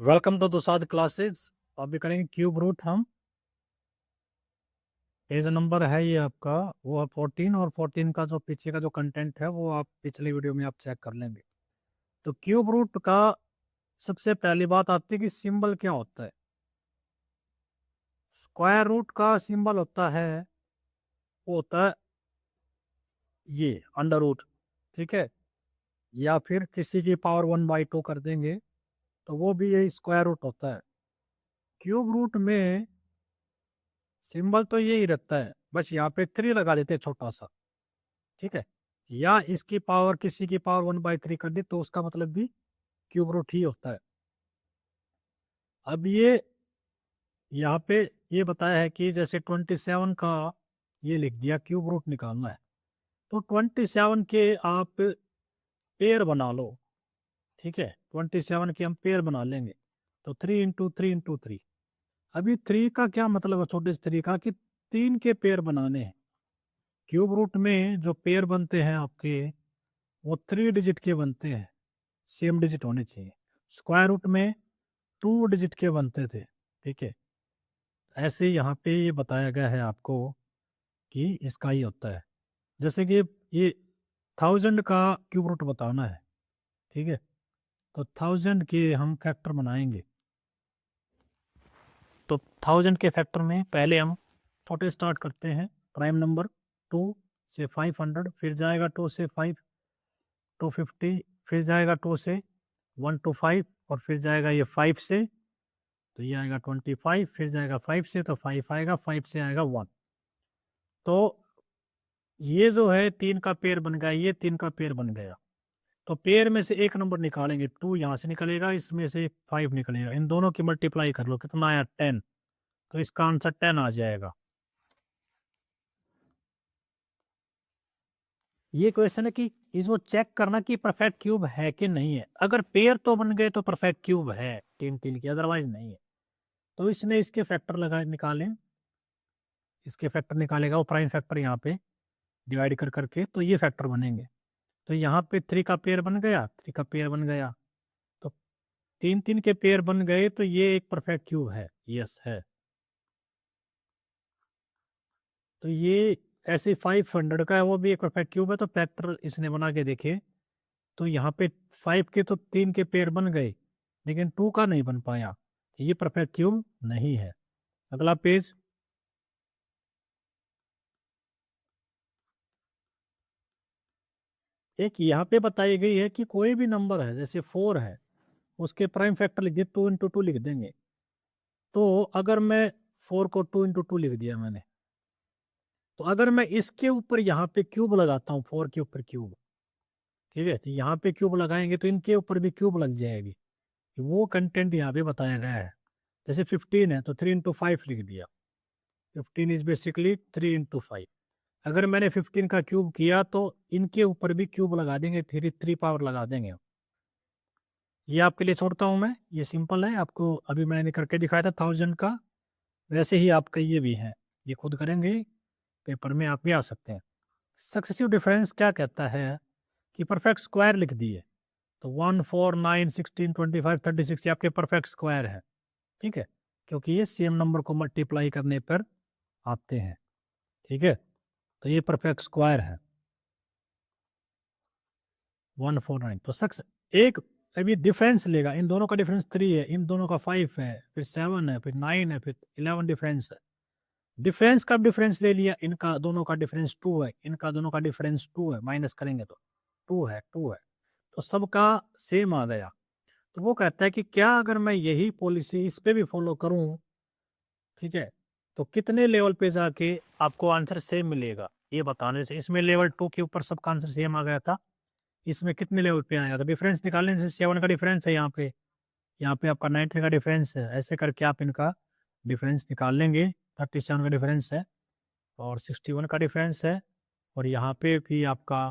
Welcome to Dusad classes. अभी करेंगे cube root हम। पेज नंबर है ये आपका, वो है 14 और 14 का जो पीछे का जो कंटेंट है वो आप पिछले वीडियो में आप चेक कर लेंगे। तो क्यूब रूट का सबसे पहली बात आती है कि सिंबल क्या होता है। स्क्वायर रूट का सिंबल होता है, वो होता है ये अंडर रूट, ठीक है, या फिर किसी की पावर 1/2 कर देंगे तो वो भी यही स्क्वायर रूट होता है। क्यूब रूट में सिंबल तो यही रहता है, बस यहाँ पे 3 लगा देते हैं छोटा सा, ठीक है, या इसकी पावर किसी की पावर 1/3 कर दी तो उसका मतलब भी क्यूब रूट ही होता है। अब ये यहाँ पे ये बताया है कि जैसे 27 का ये लिख दिया, क्यूब रूट निकालना है तो 27 के आप पेयर बना लो, ठीक है, 27 के हम पेयर बना लेंगे तो 3 × 3 × 3। अभी 3 का क्या मतलब है, छोटे से 3 का कि 3 के पेयर बनाने हैं। क्यूब रूट में जो पेयर बनते हैं आपके वो 3 डिजिट के बनते हैं, सेम डिजिट होने चाहिए। स्क्वायर रूट में 2 डिजिट के बनते थे, ठीक है। ऐसे यहाँ पे ये बताया गया है आपको कि इसका ही होता है। जैसे कि ये 1000 का क्यूब रूट बताना है, ठीक है, तो 1000 के हम फैक्टर बनाएंगे। तो 1000 के फैक्टर में पहले हम छोटे स्टार्ट करते हैं। प्राइम नंबर 2 से 500, फिर जाएगा 2 से 5 250, फिर जाएगा 2 से 1 to 5, और फिर जाएगा ये 5 से, तो ये आएगा 25, फिर जाएगा 5 से तो 5 आएगा, 5 से आएगा 1। तो ये जो है 3 का पेयर बन गया, ये 3 का पेयर बन गया। तो पेयर में से एक नंबर निकालेंगे, 2 यहाँ से निकलेगा, इसमें से 5 निकलेगा, इन दोनों की मल्टीप्लाई कर लो, कितना आया 10, तो इसका आंसर 10 आ जाएगा। ये क्वेश्चन है कि इसको चेक करना कि परफेक्ट क्यूब है कि नहीं है। अगर पेयर तो बन गए तो परफेक्ट क्यूब है 3 3 की, अदरवाइज नहीं है। तो इसने इसके फैक्टर लगा निकाले, इसके फैक्टर निकालेगा वो प्राइम फैक्टर यहाँ पे डिवाइड कर करके, तो ये फैक्टर बनेंगे। तो यहाँ पे 3 का पेयर बन गया, 3 का पेयर बन गया, तो 3 3 के पेयर बन गए, तो ये एक परफेक्ट क्यूब है, यस है। तो ये ऐसे 500 का है, वो भी एक परफेक्ट क्यूब है। तो फैक्टर इसने बना के देखे, तो यहाँ पे 5 के तो 3 के पेयर बन गए, लेकिन 2 का नहीं बन पाया, ये परफेक्ट क्यूब नहीं है। अगला पेज, एक यहाँ पे बताई गई है कि कोई भी नंबर है, जैसे 4 है, उसके प्राइम फैक्टर लिख दिए, 2 × 2 लिख देंगे। तो अगर मैं 4 को 2 × 2 लिख दिया मैंने, तो अगर मैं इसके ऊपर यहाँ पे क्यूब लगाता हूँ, 4 के ऊपर क्यूब, ठीक है, तो यहाँ पे क्यूब लगाएंगे तो इनके ऊपर भी क्यूब लग जाएगी। वो कंटेंट यहाँ पे बताया गया है। जैसे 15 है तो 3 × 5 लिख दिया, 15 इज बेसिकली 3 × 5। अगर मैंने 15 का क्यूब किया तो इनके ऊपर भी क्यूब लगा देंगे, 3 पावर लगा देंगे। ये आपके लिए छोड़ता हूँ मैं, ये सिंपल है, आपको अभी मैंने करके दिखाया था 1000 का, वैसे ही आपका ये भी है, ये खुद करेंगे, पेपर में आप भी आ सकते हैं। सक्सेसिव डिफरेंस क्या कहता है कि परफेक्ट स्क्वायर लिख दिए, तो 1 4 9 16 25 36 ये आपके परफेक्ट स्क्वायर है, ठीक है, क्योंकि ये सेम नंबर को मल्टीप्लाई करने पर आते हैं, ठीक है, तो ये परफेक्ट स्क्वायर है 149। तो सक्स एक अभी डिफरेंस लेगा, इन दोनों का डिफरेंस 3 है, इन दोनों का 5 है, फिर 7 है, फिर 9 है, फिर 11 डिफरेंस है। डिफरेंस का डिफरेंस ले लिया, इनका दोनों का डिफरेंस 2 है, इनका दोनों का डिफरेंस 2 है, माइनस करेंगे तो 2 है, तो सबका सेम आ गया। तो वो कहता है कि क्या अगर मैं यही पॉलिसी इस पे भी फॉलो करूं, ठीक है, तो कितने लेवल पे जाके आपको आंसर सेम मिलेगा, ये बताने से। इसमें लेवल 2 के ऊपर सबका आंसर सेम आ गया था, इसमें कितने लेवल पे आया था, डिफरेंस निकालने से 7 का डिफरेंस है यहाँ पे आपका 90 का डिफरेंस है, ऐसे करके आप इनका डिफरेंस निकाल लेंगे। 37 का डिफरेंस है और 61 का डिफरेंस है, और यहाँ पे भी आपका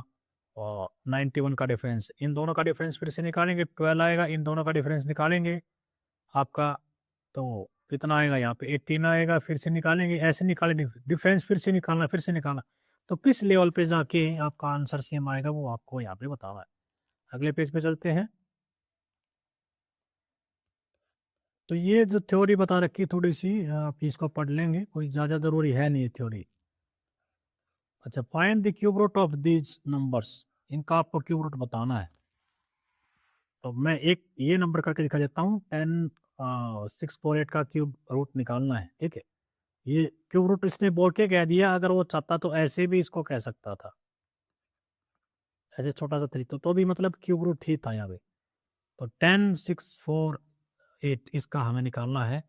91 का डिफरेंस, इन दोनों का डिफरेंस फिर से निकालेंगे, 12 आएगा, इन दोनों का डिफरेंस निकालेंगे आपका, तो कितना आएगा यहाँ पे 18 आएगा, फिर से निकालेंगे, ऐसे निकालेंगे, डिफरेंस फिर से निकालना, फिर से निकालना। तो किस लेवल पे जाके आपका आंसर सेम आएगा वो आपको यहाँ पे बताना है। अगले पेज पे चलते हैं। तो ये जो थ्योरी बता रखी थोड़ी सी आप इसको पढ़ लेंगे, कोई ज़्यादा ज़रूरी है नहीं ये थ्योरी। अच्छा, find the cube root of these numbers, इनका आपको क्यूब रूट बताना है। तो मैं एक ये नंबर करके दिखा देता हूँ, 10 648 का क्यूब रूट निकालना है, ठीक है। ये क्यूब रूट इसने बोल के कह दिया, अगर वो चाहता तो ऐसे भी इसको कह सकता था, ऐसे छोटा सा तरीका तो भी मतलब क्यूब रूट ही था यहाँ पे। तो 10 648 इसका हमें निकालना है।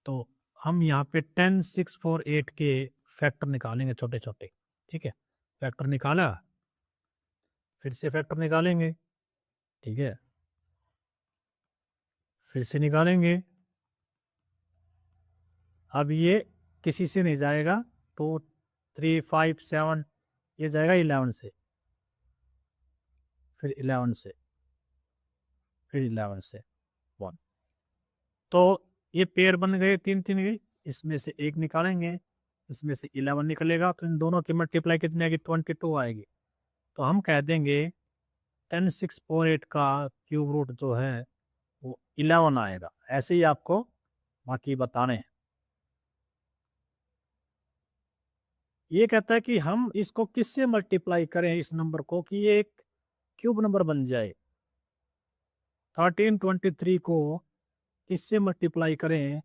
तो हम यहाँ पे 10 648 के फैक्टर निकालेंगे छोटे छोटे, ठीक है। फैक्टर निकाला, फिर से फैक्टर निकालेंगे, ठीक है, फिर से निकालेंगे। अब ये किसी से नहीं जाएगा, 2 3 5 7, ये जाएगा 11 से, फिर 11 से, फिर 11 से 1। तो ये पेयर बन गए, तीन तीन गई, इसमें से एक निकालेंगे, इसमें से 11 निकलेगा, तो इन दोनों की मल्टीप्लाई कितनी आएगी, 22 आएगी। तो हम कह देंगे 10 648 का क्यूब रूट जो है वो 11 आएगा। ऐसे ही आपको बाकी बताने हैं। ये कहता है कि हम इसको किससे मल्टीप्लाई करें इस नंबर को कि ये एक क्यूब नंबर बन जाए। 1323 को किससे मल्टीप्लाई करें,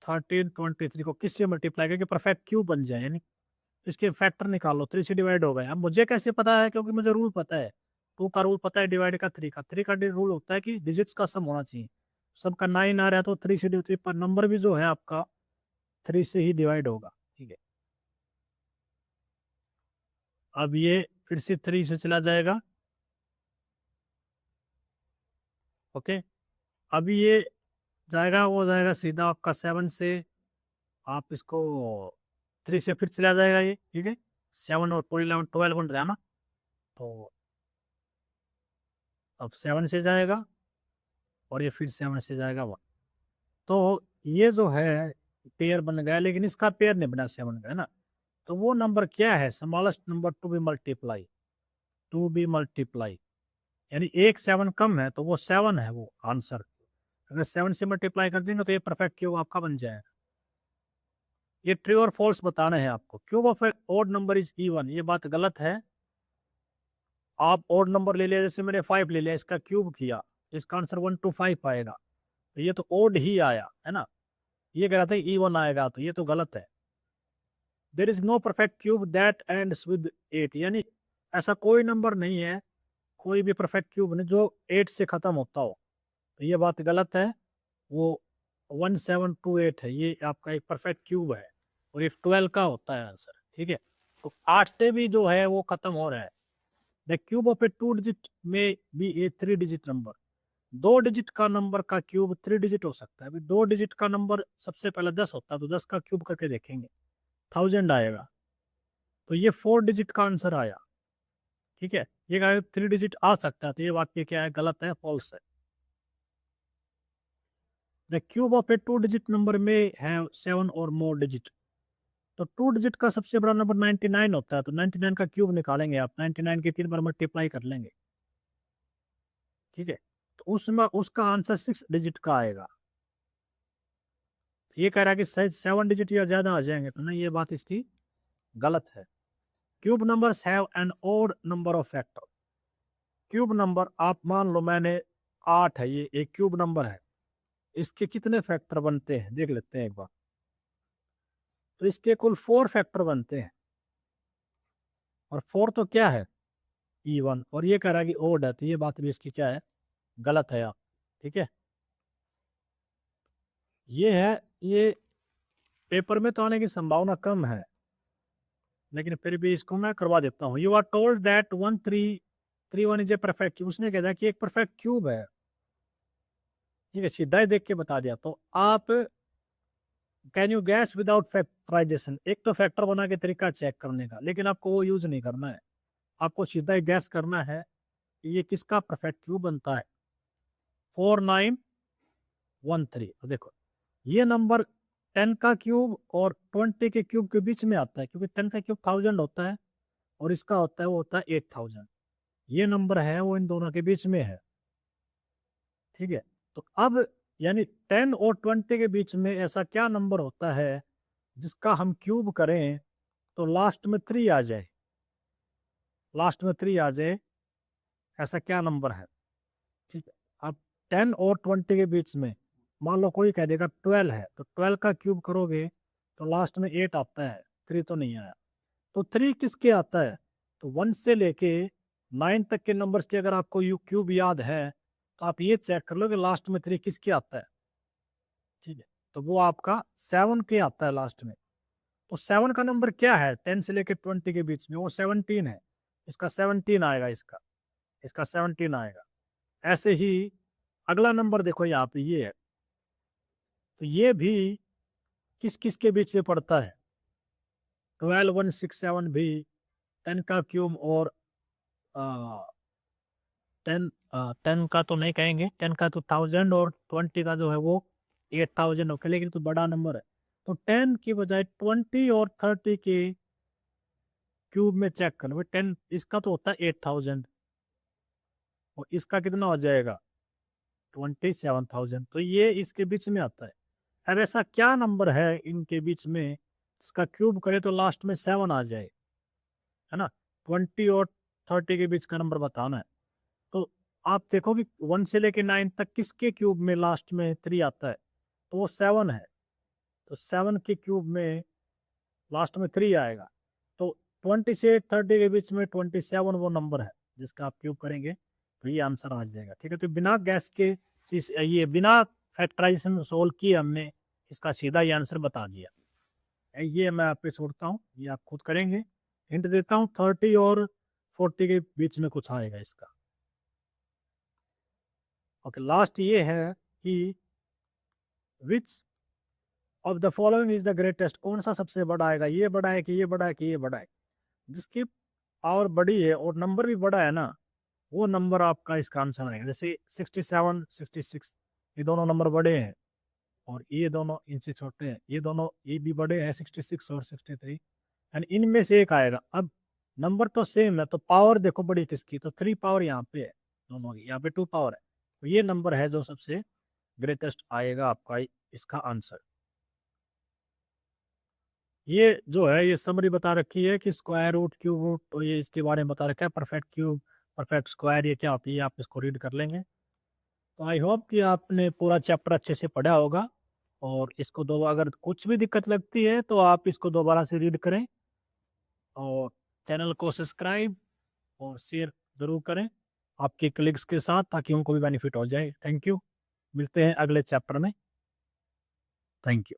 1323 को किससे मल्टीप्लाई करें कि परफेक्ट क्यूब बन जाए, यानी इसके फैक्टर निकालो, 3 से डिवाइड हो गए। अब मुझे कैसे पता है, क्योंकि मुझे रूल पता है, 2 का रूल पता है, डिवाइड का 3 का, 3 का रूल होता है कि डिजिट्स का सम होना चाहिए। सबका 9 आ रहा है तो 3 से डिवाइड, पर नंबर भी जो है आपका 3 से ही डिवाइड होगा, ठीक है। अब ये फिर से 3 से चला जाएगा, ओके। अभी ये जाएगा, वो जाएगा सीधा आपका 7 से, आप इसको 3 से फिर चला जाएगा ये, ठीक है। 7 और 4 11 12 बन रहा है ना, तो अब 7 से जाएगा और ये फिर 7 से जाएगा 1। तो ये जो है पेयर बन गया, लेकिन इसका पेयर नहीं बना 7 का, है ना। तो वो नंबर क्या है, smallest number to be multiply, यानी एक 7 कम है, तो वो 7 है वो आंसर। अगर 7 से मल्टीप्लाई कर देंगे तो ये परफेक्ट क्यूब आपका बन जाएगा। ये ट्रू और फॉल्स बताना है आपको। Cube of a odd number is even, ये बात गलत है। आप ओड नंबर ले लिया, जैसे मैंने 5 ले लिया, इसका क्यूब किया, इसका आंसर 1 to 5 आएगा, तो ये तो ओड ही आया, है ना। ये कह रहा था इवन आएगा, तो ये तो गलत है। There is no perfect cube that ends with 8, यानी ऐसा कोई नंबर नहीं है, कोई भी परफेक्ट क्यूब नहीं जो 8 से खत्म होता हो, तो ये बात गलत है। वो 1728 है, ये आपका एक परफेक्ट क्यूब है, और ये 12 का होता है आंसर, ठीक है। तो 8 से भी जो है वो खत्म हो रहा है। The cube of A 2 digit में बी ए 3 डिजिट नंबर, 2 डिजिट का नंबर का क्यूब 3 डिजिट हो सकता है। अभी 2 डिजिट का नंबर सबसे पहले 10 होता है, तो 10 का क्यूब करके देखेंगे, 1000 आएगा। तो ये 4 डिजिट का आंसर आया, ठीक है। ये 3 डिजिट आ सकता है, तो ये वाक्य क्या है, गलत है, फॉल्स है। The cube of A 2 digit number में है 7 और मोर डिजिट, तो 2 डिजिट का सबसे बड़ा नंबर 99 होता है, तो 99 का क्यूब निकालेंगे आप, 99 के 3 बार मल्टीप्लाई कर लेंगे, ठीक है। तो उसमें उसका आंसर 6 डिजिट का आएगा। ये कह रहा है कि 7 डिजिट या ज्यादा आ जाएंगे, तो नहीं, ये बात इसकी गलत है। Cube numbers have an odd number of factor, cube number आप मान लो मैंने 8 है, ये एक क्यूब नंबर है, इसके कितने फैक्टर बनते हैं देख लेते हैं एक बार। तो इसके कुल 4 फैक्टर बनते हैं, और 4 तो क्या है, E1, और ये कह रहा है कि ओड है, तो ये बात भी इसकी क्या है, गलत है आप, ठीक है। ये है, ये पेपर में तो आने की संभावना कम है, लेकिन फिर भी इसको मैं करवा देता हूँ। You are told that 1331 is a perfect cube, उसने कहा कि एक परफेक्ट क्यूब है, ठीक है, सीधा ही देख के बता दिया। तो आप can you guess without factorization, एक तो फैक्टर बना के तरीका चेक करने का, लेकिन आपको वो यूज नहीं करना है, आपको सीधा ही गैस करना है कि ये किसका परफेक्ट क्यूब बनता है। 4913, तो देखो ये नंबर 10 का क्यूब और 20 के क्यूब के बीच में आता है, क्योंकि 10 का क्यूब 1000 होता है और इसका होता है वो होता है 8000। ये नंबर है वो इन दोनों के बीच में है, ठीक है। तो अब यानी 10 और 20 के बीच में ऐसा क्या नंबर होता है जिसका हम क्यूब करें तो लास्ट में 3 आ जाए, लास्ट में 3 आ जाए, ऐसा क्या नंबर है? ठीक है, अब 10 और 20 के बीच में मान लो कोई कह देगा 12 है, तो 12 का क्यूब करोगे तो लास्ट में 8 आता है, 3 तो नहीं आया। तो 3 किसके आता है? तो 1 से लेके 9 तक के नंबर्स के अगर आपको यू क्यूब याद है तो आप ये चेक कर लो कि लास्ट में 3 किसके आता है। ठीक है, तो वो आपका 7 के आता है लास्ट में। तो 7 का नंबर क्या है 10 से लेके 20 के बीच में? वो 17 है, इसका 17 आएगा, इसका 17 आएगा। ऐसे ही अगला नंबर देखो यहाँ पे ये है, तो ये भी किस किस के बीच में पड़ता है? 12 1 6 7 भी 10 का क्यूब और 10 का तो नहीं कहेंगे, 10 का तो 1000 और 20 का जो है वो 8000 होगा, लेकिन तो बड़ा नंबर है। तो 10 की बजाय 20 और 30 के क्यूब में चेक करो। 10 इसका तो होता है 8000 और इसका कितना हो जाएगा 27000, तो ये इसके बीच में आता है। अब ऐसा क्या नंबर है इनके बीच में जिसका क्यूब करे तो लास्ट में 7 आ जाए, है ना? 20 और 30 के बीच का नंबर बताना है। तो आप देखो कि 1 से लेके 9 तक किसके क्यूब में लास्ट में 3 आता है? तो वो 7 है, तो 7 के क्यूब में लास्ट में 3 आएगा। तो 20 से 30 के बीच में 27 वो नंबर है जिसका आप क्यूब करेंगे तो ये आंसर आ जाएगा। ठीक है, तो बिना गैस के चीज, ये बिना फैक्टराइजेशन सोल्व किए हमने इसका सीधा ये आंसर बता दिया। ये मैं आप पे छोड़ता हूँ, ये आप खुद करेंगे। हिंट देता हूँ 30 और 40 के बीच में कुछ आएगा इसका। ओके, लास्ट ये है कि which of the following is the greatest, कौन सा सबसे बड़ा आएगा? ये बड़ा है कि ये बड़ा है कि ये बड़ा है? जिसकी पावर बड़ी है और नंबर भी बड़ा है ना, वो नंबर आपका इसका आंसर आएगा। जैसे 67 66, ये दोनों नंबर बड़े हैं और ये दोनों इनसे छोटे हैं, ये दोनों ये भी बड़े हैं 66 और 63, एंड इनमें से एक आएगा। अब नंबर तो सेम है तो पावर देखो बड़ी किसकी, तो 3 पावर यहाँ पे है दोनों की, यहाँ पे 2 पावर है, तो ये नंबर है जो सबसे ग्रेटेस्ट आएगा आपका इसका आंसर। ये जो है ये समरी बता रखी है कि स्क्वायर रूट क्यूब रूट, तो ये इसके बारे में बता रखा है। परफेक्ट क्यूब, परफेक्ट स्क्वायर ये क्या होती है आप इसको रीड कर लेंगे। तो आई होप कि आपने पूरा चैप्टर अच्छे से पढ़ा होगा, और इसको दो अगर कुछ भी दिक्कत लगती है तो आप इसको दोबारा से रीड करें और चैनल को सब्सक्राइब और शेयर ज़रूर करें आपके कलीग्स के साथ ताकि उनको भी बेनिफिट हो जाए। थैंक यू, मिलते हैं अगले चैप्टर में। Thank you.